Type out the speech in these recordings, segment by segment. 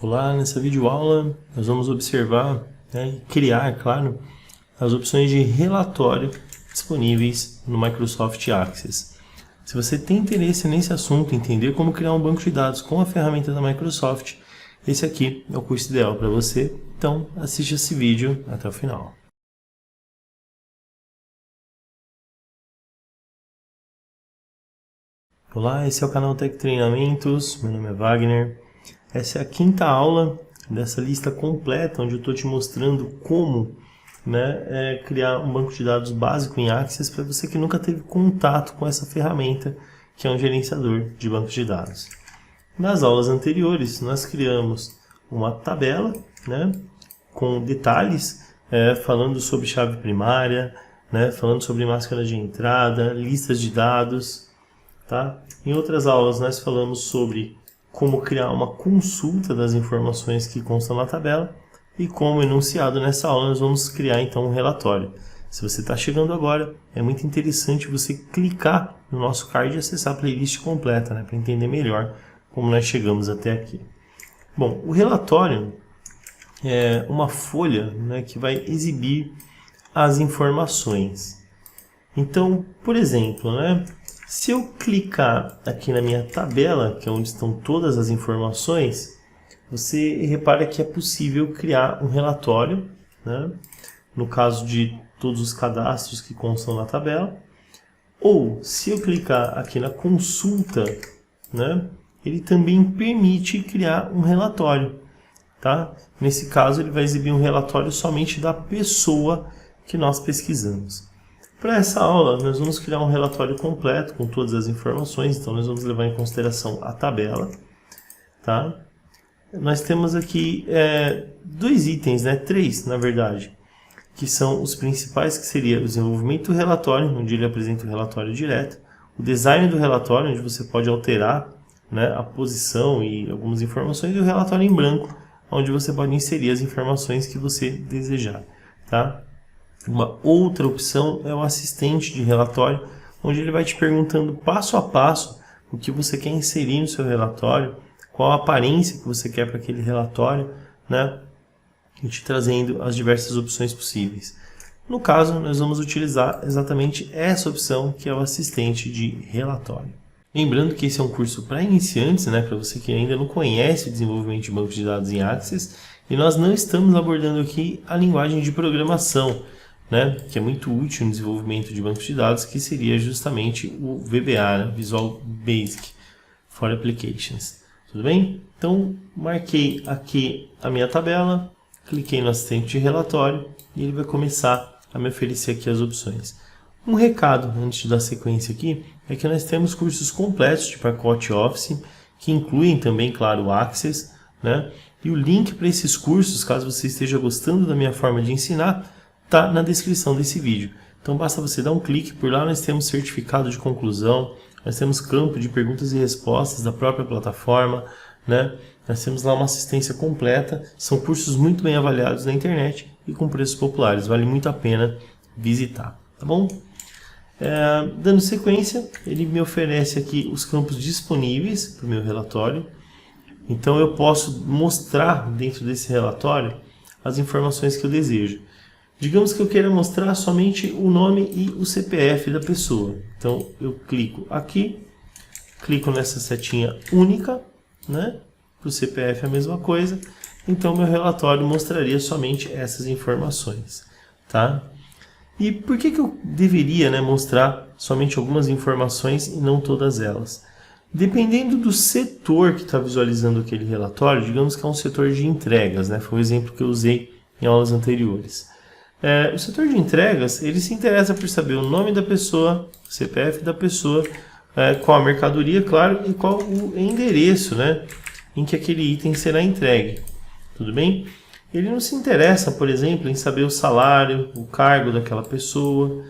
Olá, nessa videoaula nós vamos observar e criar, claro, as opções de relatório disponíveis no Microsoft Access. Se você tem interesse nesse assunto, entender como criar um banco de dados com a ferramenta da Microsoft, esse aqui é o curso ideal para você, então assiste esse vídeo até o final. Olá, esse é o canal Tech Treinamentos, meu nome é Wagner. Essa é a quinta aula dessa lista completa, onde eu estou te mostrando como criar um banco de dados básico em Access para você que nunca teve contato com essa ferramenta, que é um gerenciador de bancos de dados. Nas aulas anteriores, nós criamos uma tabela com detalhes, falando sobre chave primária, falando sobre máscara de entrada, listas de dados. Tá? Em outras aulas, nós falamos sobre como criar uma consulta das informações que constam na tabela e como enunciado nessa aula nós vamos criar então um relatório. Se você está chegando agora, é muito interessante você clicar no nosso card e acessar a playlist completa, para entender melhor como nós chegamos até aqui. Bom, o relatório é uma folha que vai exibir as informações. Então, por exemplo, se eu clicar aqui na minha tabela, que é onde estão todas as informações, você repara que é possível criar um relatório, no caso de todos os cadastros que constam na tabela. Ou, se eu clicar aqui na consulta, ele também permite criar um relatório. Tá? Nesse caso, ele vai exibir um relatório somente da pessoa que nós pesquisamos. Para essa aula, nós vamos criar um relatório completo com todas as informações, então nós vamos levar em consideração a tabela. Tá? Nós temos aqui dois itens, três na verdade, que são os principais, que seria o desenvolvimento do relatório, onde ele apresenta o relatório direto, o design do relatório, onde você pode alterar a posição e algumas informações, e o relatório em branco, onde você pode inserir as informações que você desejar. Tá? Uma outra opção é o assistente de relatório, onde ele vai te perguntando passo a passo o que você quer inserir no seu relatório, qual a aparência que você quer para aquele relatório, e te trazendo as diversas opções possíveis. No caso, nós vamos utilizar exatamente essa opção, que é o assistente de relatório. Lembrando que esse é um curso para iniciantes, para você que ainda não conhece o desenvolvimento de bancos de dados em Access, e nós não estamos abordando aqui a linguagem de programação, que é muito útil no desenvolvimento de bancos de dados, que seria justamente o VBA, Visual Basic for Applications. Tudo bem? Então, marquei aqui a minha tabela, cliquei no assistente de relatório e ele vai começar a me oferecer aqui as opções. Um recado antes de dar sequência aqui é que nós temos cursos completos de pacote Office, que incluem também, claro, o Access, e o link para esses cursos, caso você esteja gostando da minha forma de ensinar, está na descrição desse vídeo. Então basta você dar um clique, por lá nós temos certificado de conclusão, nós temos campo de perguntas e respostas da própria plataforma, nós temos lá uma assistência completa, são cursos muito bem avaliados na internet e com preços populares, vale muito a pena visitar, tá bom? Dando sequência, ele me oferece aqui os campos disponíveis para o meu relatório, então eu posso mostrar dentro desse relatório as informações que eu desejo. Digamos que eu queira mostrar somente o nome e o CPF da pessoa. Então, eu clico aqui, clico nessa setinha única, para o CPF é a mesma coisa. Então, meu relatório mostraria somente essas informações. Tá? E por que eu deveria mostrar somente algumas informações e não todas elas? Dependendo do setor que está visualizando aquele relatório, digamos que é um setor de entregas, foi o exemplo que eu usei em aulas anteriores. O setor de entregas, ele se interessa por saber o nome da pessoa, o CPF da pessoa, qual a mercadoria, claro, e qual o endereço, em que aquele item será entregue. Tudo bem? Ele não se interessa, por exemplo, em saber o salário, o cargo daquela pessoa,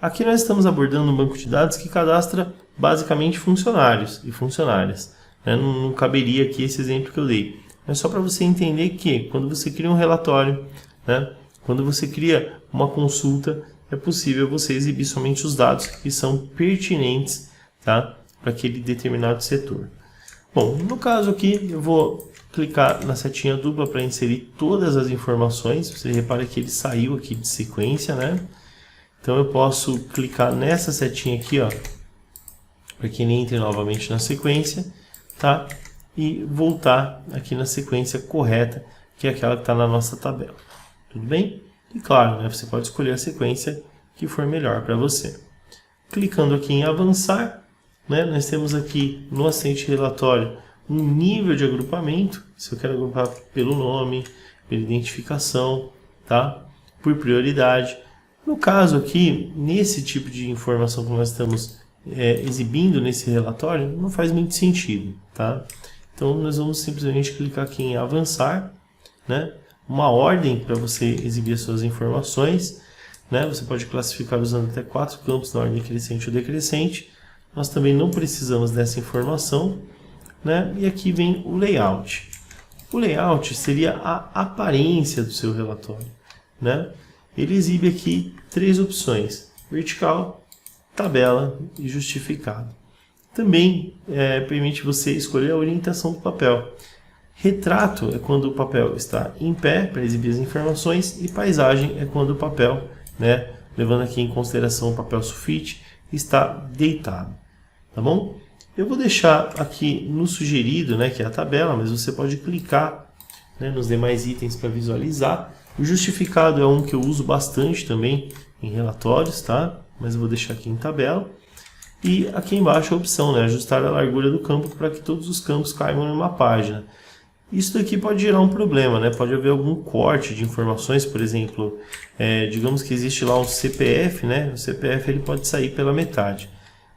Aqui nós estamos abordando um banco de dados que cadastra basicamente funcionários e funcionárias. Não caberia aqui esse exemplo que eu dei. É só para você entender que quando você cria um relatório, quando você cria uma consulta, é possível você exibir somente os dados que são pertinentes para aquele determinado setor. Bom, no caso aqui, eu vou clicar na setinha dupla para inserir todas as informações. Você repara que ele saiu aqui de sequência, né? Então eu posso clicar nessa setinha aqui, ó, para que ele entre novamente na sequência, tá? E voltar aqui na sequência correta, que é aquela que está na nossa tabela. Tudo bem? E claro, né, você pode escolher a sequência que for melhor para você. Clicando aqui em avançar, né, nós temos aqui no assistente relatório um nível de agrupamento. Se eu quero agrupar pelo nome, pela identificação, tá? Por prioridade. No caso aqui, nesse tipo de informação que nós estamos exibindo nesse relatório, não faz muito sentido, tá? Então nós vamos simplesmente clicar aqui em avançar, né? Uma ordem para você exibir as suas informações, né? Você pode classificar usando até 4 campos na ordem crescente ou decrescente. Nós também não precisamos dessa informação, né? E aqui vem o layout. O layout seria a aparência do seu relatório, né? Ele exibe aqui 3 opções: vertical, tabela e justificado. Também permite você escolher a orientação do papel. Retrato é quando o papel está em pé para exibir as informações, e paisagem é quando o papel, né, levando aqui em consideração o papel sulfite, está deitado. Tá bom? Eu vou deixar aqui no sugerido, né, que é a tabela, mas você pode clicar, né, nos demais itens para visualizar. O justificado é um que eu uso bastante também em relatórios, tá? Mas eu vou deixar aqui em tabela. E aqui embaixo a opção, né, ajustar a largura do campo para que todos os campos caibam numa página. Isso daqui pode gerar um problema, né? Pode haver algum corte de informações, por exemplo, digamos que existe lá um CPF, né? O CPF ele pode sair pela metade.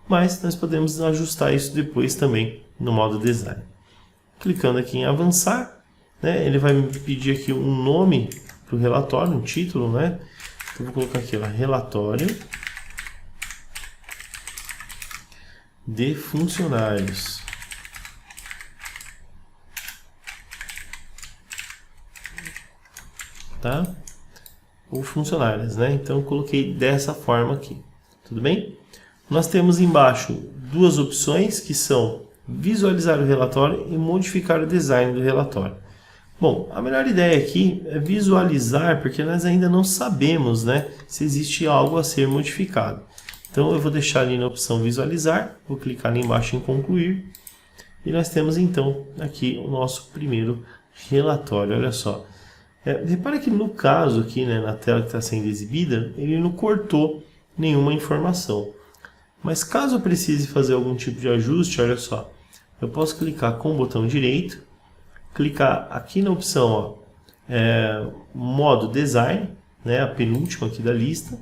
Mas nós podemos ajustar isso depois também no modo design. Clicando aqui em avançar, né, ele vai me pedir aqui um nome para o relatório, um título, né? Eu vou colocar aqui, ó, relatório de funcionários. Tá? Ou funcionárias, né? Então eu coloquei dessa forma aqui. Tudo bem? Nós temos embaixo duas opções que são visualizar o relatório e modificar o design do relatório. Bom, a melhor ideia aqui é visualizar, porque nós ainda não sabemos, né, se existe algo a ser modificado. Então eu vou deixar ali na opção visualizar, vou clicar ali embaixo em concluir, e nós temos então aqui o nosso primeiro relatório. Olha só. Repara que no caso aqui, né, na tela que está sendo exibida, ele não cortou nenhuma informação. Mas caso eu precise fazer algum tipo de ajuste, olha só, eu posso clicar com o botão direito, clicar aqui na opção, ó, modo design, né, a penúltima aqui da lista,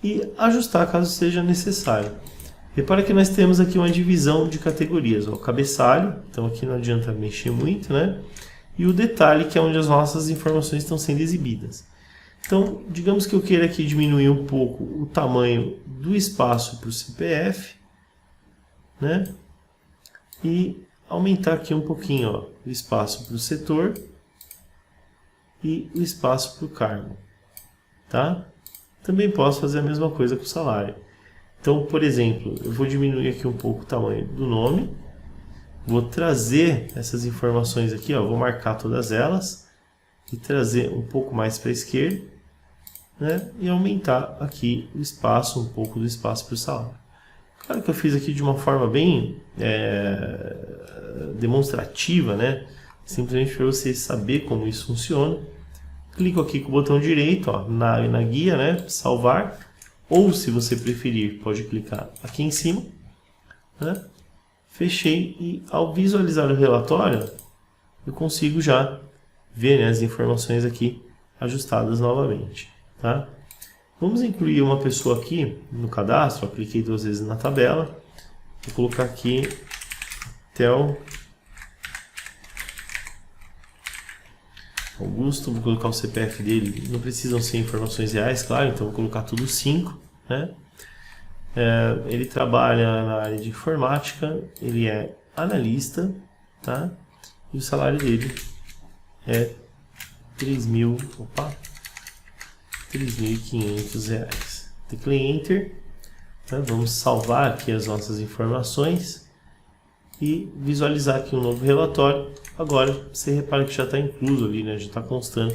e ajustar caso seja necessário. Repara que nós temos aqui uma divisão de categorias, ó, o cabeçalho, então aqui não adianta mexer muito, né? E o detalhe, que é onde as nossas informações estão sendo exibidas. Então, digamos que eu queira aqui diminuir um pouco o tamanho do espaço para o CPF, né? E aumentar aqui um pouquinho, ó, o espaço para o setor e o espaço para o cargo, tá? Também posso fazer a mesma coisa com o salário. Então, por exemplo, eu vou diminuir aqui um pouco o tamanho do nome, vou trazer essas informações aqui, ó, vou marcar todas elas e trazer um pouco mais para a esquerda, né, e aumentar aqui o espaço, um pouco do espaço para o salário. Claro que eu fiz aqui de uma forma bem demonstrativa, né, simplesmente para você saber como isso funciona. Clico aqui com o botão direito, ó, na guia, né, salvar, ou se você preferir, pode clicar aqui em cima, né? Fechei, e ao visualizar o relatório, eu consigo já ver, né, as informações aqui ajustadas novamente. Tá? Vamos incluir uma pessoa aqui no cadastro, eu cliquei 2 vezes na tabela, vou colocar aqui Theo Augusto, vou colocar o CPF dele, não precisam ser informações reais, claro, então vou colocar tudo 5, né? Ele trabalha na área de informática, ele é analista, tá? E o salário dele é R$3.500. Teclei Enter, tá? Vamos salvar aqui as nossas informações e visualizar aqui um novo relatório. Agora você repara que já está incluso ali, né? Já está constando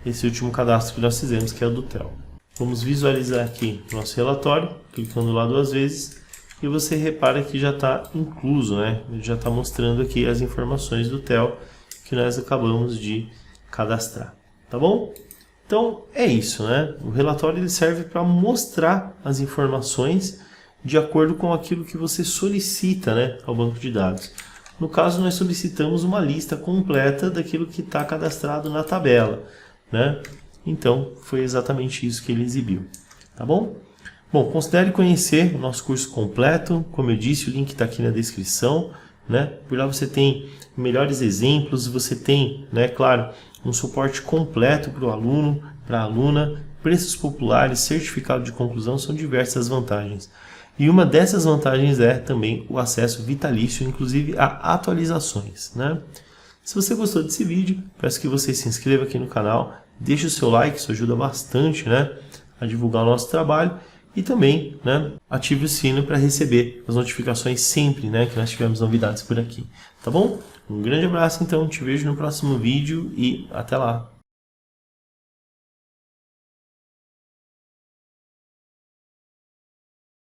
esse último cadastro que nós fizemos, que é o do TEL. Vamos visualizar aqui o nosso relatório, clicando lá 2 vezes, e você repara que já está incluso, né? Ele já está mostrando aqui as informações do TEL que nós acabamos de cadastrar, tá bom? Então é isso, né? O relatório ele serve para mostrar as informações de acordo com aquilo que você solicita, né, ao banco de dados. No caso, nós solicitamos uma lista completa daquilo que está cadastrado na tabela, né? Então, foi exatamente isso que ele exibiu, tá bom? Bom, considere conhecer o nosso curso completo. Como eu disse, o link está aqui na descrição, né? Por lá você tem melhores exemplos, você tem, né, claro, um suporte completo para o aluno, para a aluna, preços populares, certificado de conclusão, são diversas vantagens. E uma dessas vantagens é também o acesso vitalício, inclusive a atualizações, né? Se você gostou desse vídeo, peço que você se inscreva aqui no canal, deixe o seu like, isso ajuda bastante, né, a divulgar o nosso trabalho, e também, né, ative o sino para receber as notificações sempre, né, que nós tivermos novidades por aqui, tá bom? Um grande abraço, então, te vejo no próximo vídeo e até lá!